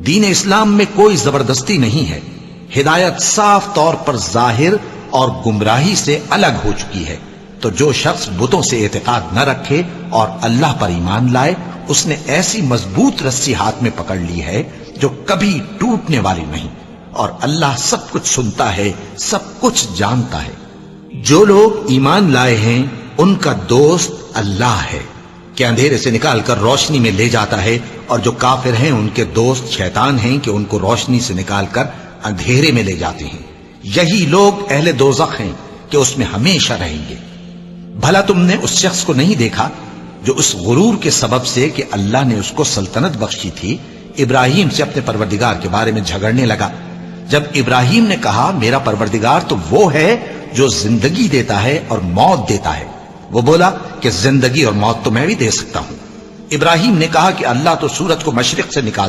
دین اسلام میں کوئی زبردستی نہیں ہے، ہدایت صاف طور پر ظاہر اور گمراہی سے الگ ہو چکی ہے۔ تو جو شخص بتوں سے اعتقاد نہ رکھے اور اللہ پر ایمان لائے، اس نے ایسی مضبوط رسی ہاتھ میں پکڑ لی ہے جو کبھی ٹوٹنے والی نہیں، اور اللہ سب کچھ سنتا ہے، سب کچھ جانتا ہے۔ جو لوگ ایمان لائے ہیں ان کا دوست اللہ ہے کہ اندھیرے سے نکال کر روشنی میں لے جاتا ہے، اور جو کافر ہیں ان کے دوست شیطان ہیں کہ ان کو روشنی سے نکال کر اندھیرے میں لے جاتے ہیں۔ یہی لوگ اہل دوزخ ہیں کہ اس میں ہمیشہ رہیں گے۔ بھلا تم نے اس شخص کو نہیں دیکھا جو اس غرور کے سبب سے کہ اللہ نے اس کو سلطنت بخشی تھی، ابراہیم سے اپنے پروردگار کے بارے میں جھگڑنے لگا؟ جب ابراہیم نے کہا میرا پروردگار تو وہ ہے جو زندگی دیتا ہے اور موت دیتا ہے، وہ بولا کہ زندگی اور موت تو میں بھی دے سکتا ہوں۔ ابراہیم نے کہا کہ اللہ تو سورج کو مشرق سے نکال